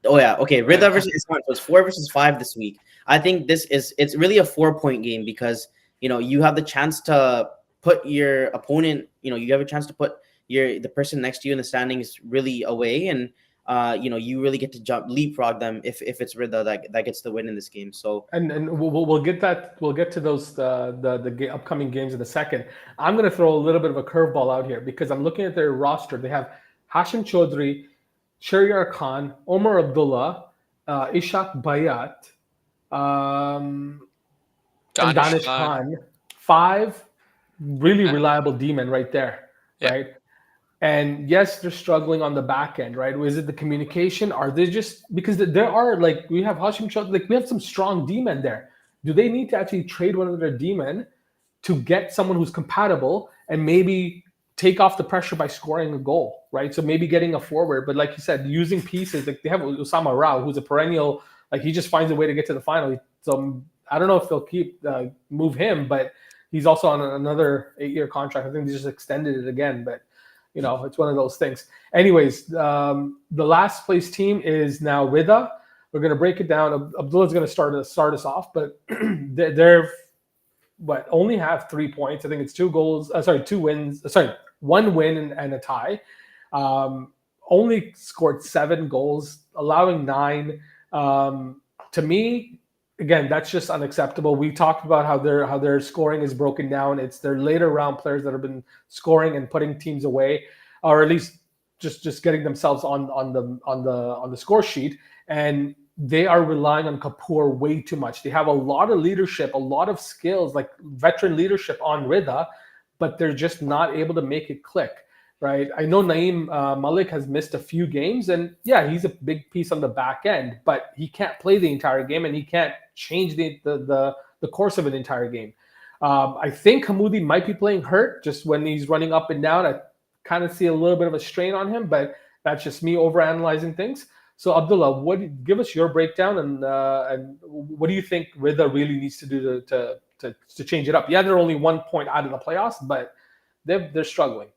oh yeah, okay. Rida versus Isman. So it's 4 versus 5 this week. I think it's really a 4-point game because you have the chance to put your opponent. You have a chance to put the person next to you in the standings really away, and you really get to leapfrog them if it's Rida that gets the win in this game. So and we'll get to those the upcoming games in a second. I'm going to throw a little bit of a curveball out here because I'm looking at their roster. They have Hashim Chaudhry, Shahryar Khan, Omar Abdullah, Ishaq Bayat, and Danish Khan. 5 really reliable D-men right there, right? And yes, they're struggling on the back end, right? Is it the communication? Are they just because there are we have Hashim Chaudhry, we have some strong D-men there. Do they need to actually trade one of their D-men to get someone who's compatible and maybe take off the pressure by scoring a goal, right? So maybe getting a forward, but like you said, using pieces. Like they have Osama Rao, who's a perennial, he just finds a way to get to the final. So I don't know if they'll move him, but he's also on another 8-year contract. I think they just extended it again, but it's one of those things. Anyways, the last place team is now Rida. We're going to break it down. Abdullah's going to start us off, but they're only have 3 points. I think it's 2 wins. 1 win and a tie. Only scored 7 goals, allowing 9. To me, again, that's just unacceptable. We talked about how their scoring is broken down. It's their later round players that have been scoring and putting teams away, or at least just getting themselves on the score sheet. And they are relying on Kapoor way too much. They have a lot of leadership, a lot of skills, like veteran leadership on Rida, but they're just not able to make it click. Right. I know Naeem Malik has missed a few games, and yeah, he's a big piece on the back end, but he can't play the entire game, and he can't change the course of an entire game. I think Hamoudi might be playing hurt just when he's running up and down. I kind of see a little bit of a strain on him, but that's just me overanalyzing things. So Abdullah, give us your breakdown, and what do you think Rida really needs to do to change it up? Yeah, they're only 1 point out of the playoffs, but they're struggling.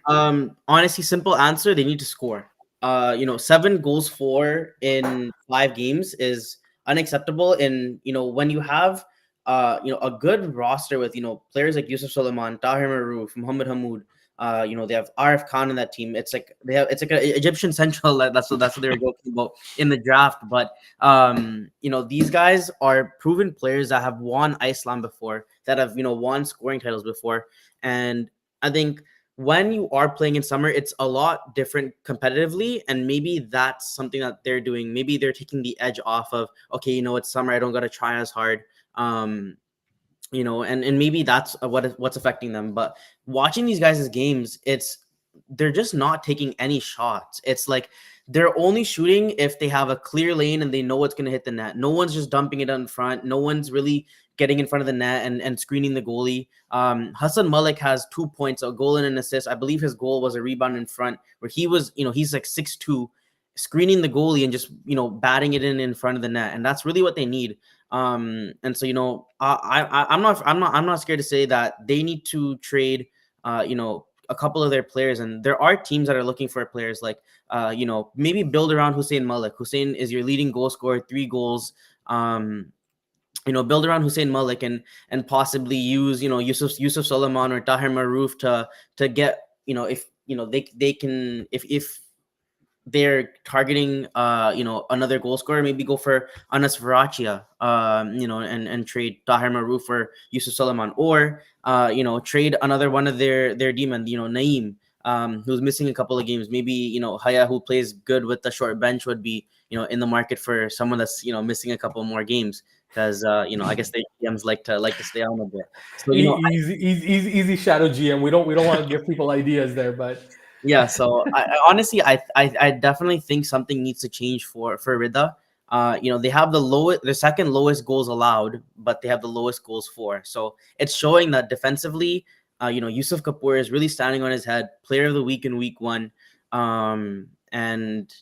Honestly, simple answer: they need to score. 7 goals for in 5 games is unacceptable. And when you have a good roster with players like Yusuf Suleiman, Tahir Maroof, Muhammad Hamoud. They have Arif Khan in that team. It's like an Egyptian Central. That's what they were talking about in the draft. But these guys are proven players that have won Islam before, that have won scoring titles before, and I think when you are playing in summer, it's a lot different competitively, and maybe that's something that they're doing. Maybe they're taking the edge off of, okay, it's summer, I don't got to try as hard. And maybe that's what's affecting them. But watching these guys' games, they're just not taking any shots. It's like they're only shooting if they have a clear lane and they know what's going to hit the net. No one's just dumping it in front. No one's really getting in front of the net and screening the goalie. Hassan Malik has 2 points, a goal and an assist. I believe his goal was a rebound in front where he was, he's like 6'2", screening the goalie and just, batting it in front of the net. And that's really what they need. And so, I'm not scared to say that they need to trade, a couple of their players. And there are teams that are looking for players like, maybe build around Hussein Malik. Hussein is your leading goal scorer, 3 goals. Build around Hussein Malik and possibly use, Yusuf Suleiman or Tahir Maroof to get, if, they can, if they're targeting, another goal scorer, maybe go for Anas Varachia, and trade Tahir Maroof for Yusuf Suleiman, or, trade another one of their demon, Naeem. who's missing a couple of games. Maybe, Haya, who plays good with the short bench, would be, in the market for someone that's, missing a couple more games because, I guess the GMs like to stay on a bit. So, Easy shadow GM. We don't want to give people ideas there, but yeah, so I honestly, I definitely think something needs to change for Rida. They have the second lowest goals allowed, but they have the lowest goals for. So it's showing that defensively, Yusuf Kapoor is really standing on his head. Player of the week in week one, and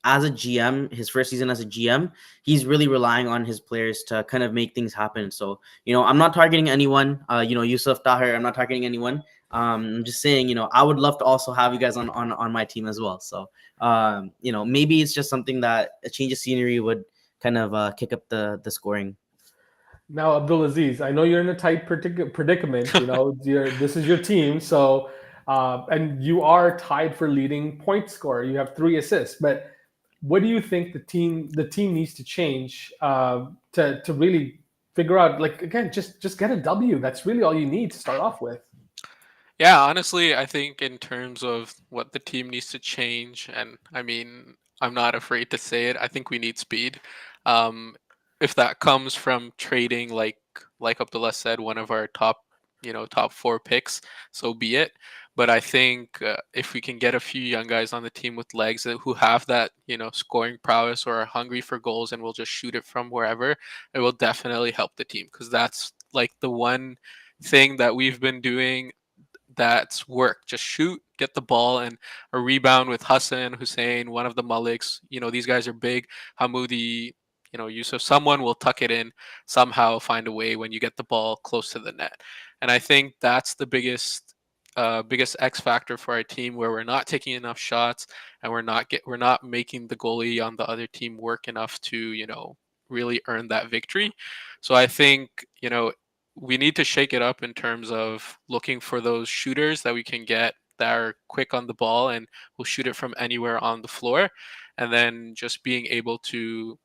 as a GM, his first season as a GM, he's really relying on his players to kind of make things happen. So I'm not targeting anyone. Yusuf Tahir, I'm not targeting anyone. I'm just saying, I would love to also have you guys on my team as well. So, maybe it's just something that a change of scenery would kind of kick up the scoring. now, Abdulaziz, I know you're in a tight predicament. This is your team, so and you are tied for leading point scorer. You have 3 assists, but what do you think the team needs to change to really figure out? Like again, just get a W. That's really all you need to start off with. Yeah, honestly, I think in terms of what the team needs to change, and I mean, I'm not afraid to say it. I think we need speed. Um, if that comes from trading, like Abdullah said, one of our top 4 picks, so be it. But I think if we can get a few young guys on the team with legs who have that scoring prowess or are hungry for goals and will just shoot it from wherever, it will definitely help the team because that's like the one thing that we've been doing that's work. Just shoot, get the ball, and a rebound with Hassan, Hussein, one of the Maliks. These guys are big. Hamoudi, Yusuf, someone will tuck it in somehow, find a way when you get the ball close to the net. And I think that's the biggest X factor for our team where we're not taking enough shots and we're not making the goalie on the other team work enough to, really earn that victory. So I think, we need to shake it up in terms of looking for those shooters that we can get that are quick on the ball and will shoot it from anywhere on the floor. And then just being able to,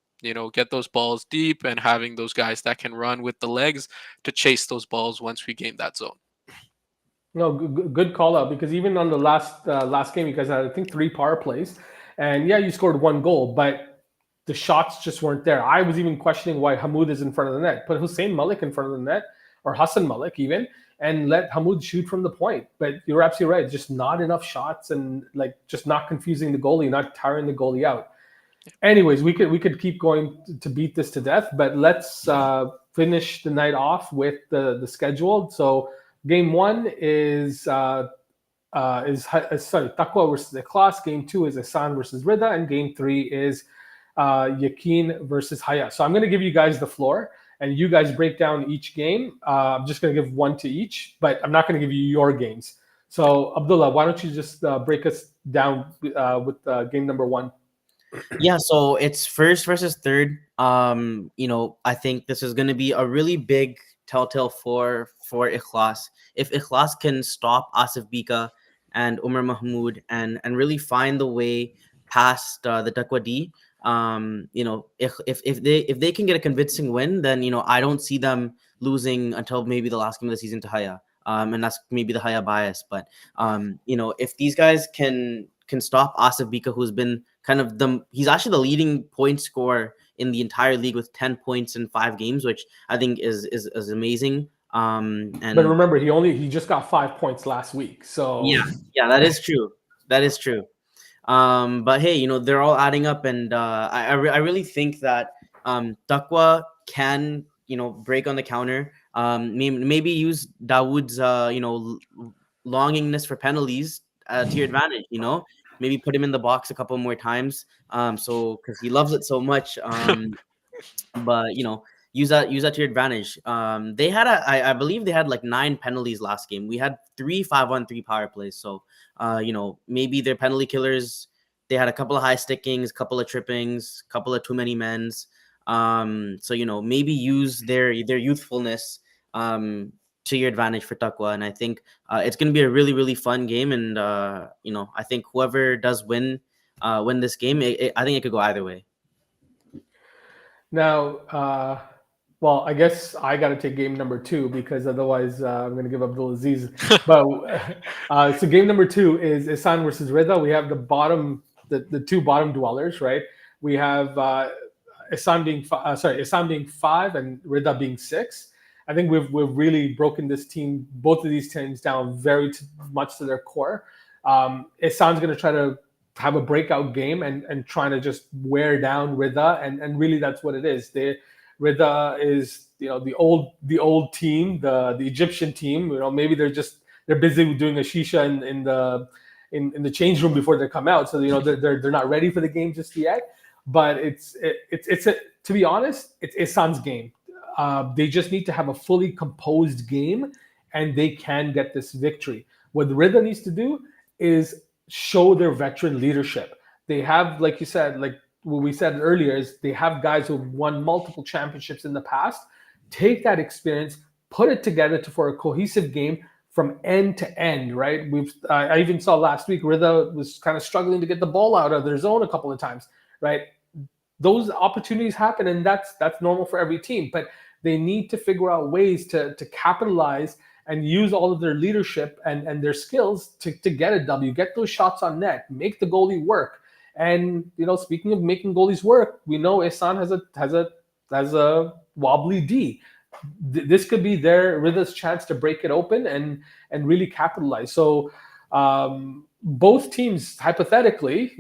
get those balls deep and having those guys that can run with the legs to chase those balls once we gain that zone. No, good call out because even on the last game, you guys had I think 3 power plays, and yeah, you scored 1 goal, but the shots just weren't there. I was even questioning why Hamoud is in front of the net. Put Hussein Malik in front of the net, or Hassan Malik even, and let Hamoud shoot from the point. But you're absolutely right; just not enough shots, and like just not confusing the goalie, not tiring the goalie out. Anyways, we could keep going to beat this to death, but let's finish the night off with the schedule. So game 1 is sorry, Taqwa versus Ikhlas. Game 2 is Ihsan versus Rida, and game 3 is Yakin versus Haya. So I'm going to give you guys the floor, and you guys break down each game. I'm just going to give one to each, but I'm not going to give you your games. So Abdullah, why don't you just break us down with game number 1? Yeah, so it's first versus third. I think this is going to be a really big telltale for Ikhlas. If Ikhlas can stop Asif Bika and Umar Mahmoud and really find the way past the Taqwa D, if they can get a convincing win, then I don't see them losing until maybe the last game of the season to Haya. And that's maybe the Haya bias, but if these guys can stop Asif Bika, who's been kind of he's actually the leading point scorer in the entire league with 10 points in 5 games, which I think is amazing. But remember, he just got 5 points last week. So yeah, that is true. That is true. But hey, they're all adding up, and I really think that Taqwa can break on the counter. Maybe use Dawood's longingness for penalties to your advantage. Maybe put him in the box a couple more times. So because he loves it so much. But use that to your advantage. They had I believe they had like 9 penalties last game. We had 3 5-on-3 power plays. So maybe their penalty killers. They had a couple of high stickings, a couple of trippings, a couple of too many men's. So maybe use their youthfulness to your advantage for Taqwa, and I think it's going to be a really, really fun game. And I think whoever does win this game, I think it could go either way. Now, Well, I guess I got to take game number 2 because otherwise I'm going to give Abdulaziz. But so game number 2 is Isan versus Rida. We have the two bottom dwellers, right? We have Isan being 5 and Rida being 6. I think we've really broken both of these teams down very much to their core. Isan's going to try to have a breakout game and trying to just wear down Rida, and really that's what it is. Rida is the old team, the Egyptian team. Maybe they're busy doing a shisha in the change room before they come out, so they're not ready for the game just yet. But to be honest, it's Isan's game. They just need to have a fully composed game, and they can get this victory. What Rida needs to do is show their veteran leadership. They have, like you said, like what we said earlier, is they have guys who've won multiple championships in the past. Take that experience, put it together for a cohesive game from end to end, right? I even saw last week Rida was kind of struggling to get the ball out of their zone a couple of times, right? Those opportunities happen, and that's normal for every team. But they need to figure out ways to capitalize and use all of their leadership and their skills to get a W, get those shots on net, make the goalie work. And speaking of making goalies work, we know Isan has a wobbly D. This could be Rida's chance to break it open and really capitalize. So both teams, hypothetically,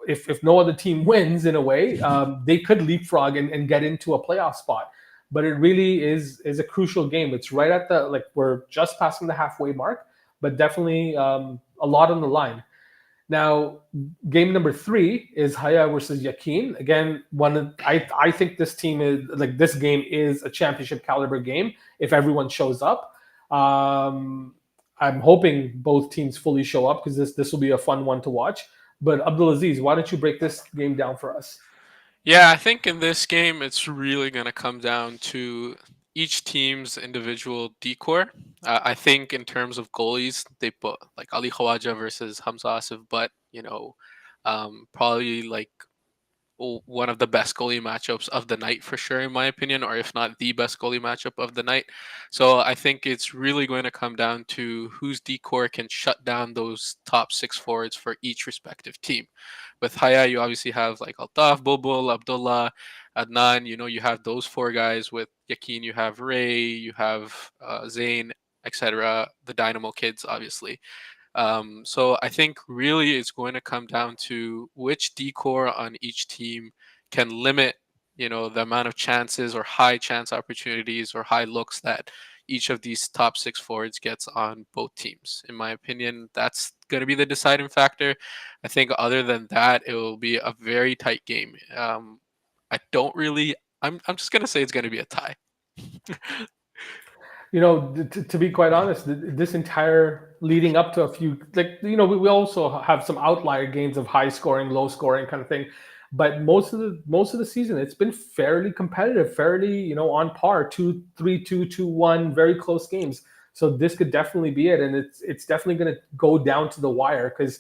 if no other team wins in a way, they could leapfrog and get into a playoff spot. But it really is a crucial game. It's right at we're just passing the halfway mark, but definitely a lot on the line. Now, game number 3 is Haya versus Yakin. Again, I think this game is a championship caliber game if everyone shows up. I'm hoping both teams fully show up because this will be a fun one to watch. But Abdulaziz, why don't you break this game down for us? Yeah, I think in this game, it's really going to come down to each team's individual decor. I think in terms of goalies, they put like Ali Khawaja versus Hamza Asif, but probably like one of the best goalie matchups of the night for sure, in my opinion, or if not the best goalie matchup of the night. So I think it's really going to come down to whose decor can shut down those top 6 forwards for each respective team. With Haya, you obviously have like Altaf, Bulbul, Abdullah, Adnan. You have those 4 guys. With Yakin, you have Ray, you have Zain, etc. The Dynamo kids, obviously. So I think really it's going to come down to which decor on each team can limit, the amount of chances or high chance opportunities or high looks that each of these top 6 forwards gets on both teams. In my opinion, that's going to be the deciding factor. I think other than that, it will be a very tight game. I'm just going to say it's going to be a tie. To be quite honest, this entire leading up to a few, we also have some outlier games of high scoring, low scoring kind of thing, but most of the season it's been fairly competitive, fairly on par, 2-3, 2-2-1, very close games. So this could definitely be it, and it's definitely going to go down to the wire because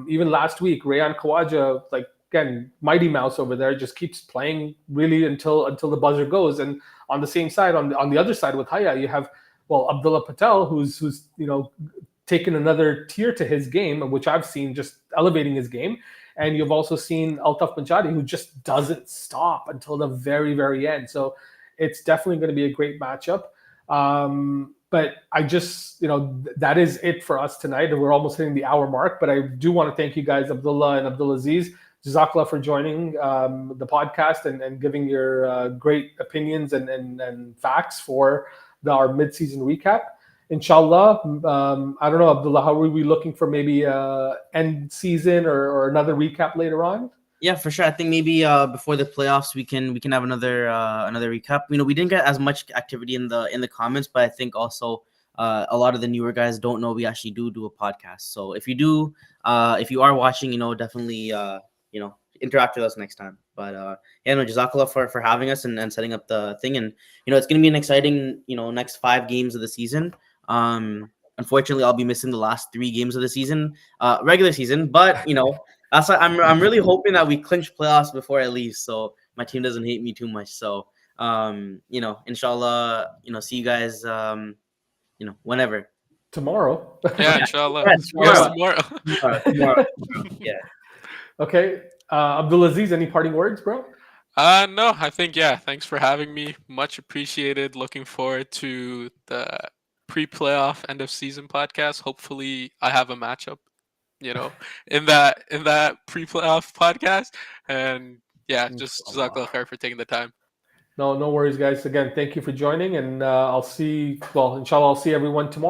even last week, Rayan Khawaja, again, Mighty Mouse over there, just keeps playing really until the buzzer goes. And on the same side, on the other side with Haya, you have Abdullah Patel, who's taken another tier to his game, which I've seen just elevating his game. And you've also seen Altaf Banjadi, who just doesn't stop until the very, very end. So it's definitely going to be a great matchup. But I just, that is it for us tonight. We're almost hitting the hour mark, but I do want to thank you guys, Abdullah and Abdulaziz. Jazakallah for joining the podcast and giving your great opinions and facts for our mid-season recap. Inshallah, I don't know, Abdullah, how are we looking for maybe end season or another recap later on? Yeah, for sure. I think maybe before the playoffs we can have another recap. We didn't get as much activity in the comments, but I think also a lot of the newer guys don't know we actually do a podcast. So if you do, if you are watching, definitely interact with us next time. But Jazakallah for having us and setting up the thing. And it's going to be an exciting next 5 games of the season. Unfortunately, I'll be missing the last 3 games of the season, regular season. But that's why I'm really hoping that we clinch playoffs before I leave, so my team doesn't hate me too much. So Inshallah, see you guys, whenever. Tomorrow. Yeah, inshallah. Yes, Yes, tomorrow. tomorrow. Tomorrow. Yeah. Okay. Abdulaziz, any parting words, bro? No, I think, yeah, thanks for having me. Much appreciated. Looking forward to the pre-playoff end of season podcast. Hopefully I have a matchup, in that pre-playoff podcast. And yeah, just Inshallah. Jazakallah khair for taking the time. No worries, guys. Again, thank you for joining, and inshallah, I'll see everyone tomorrow.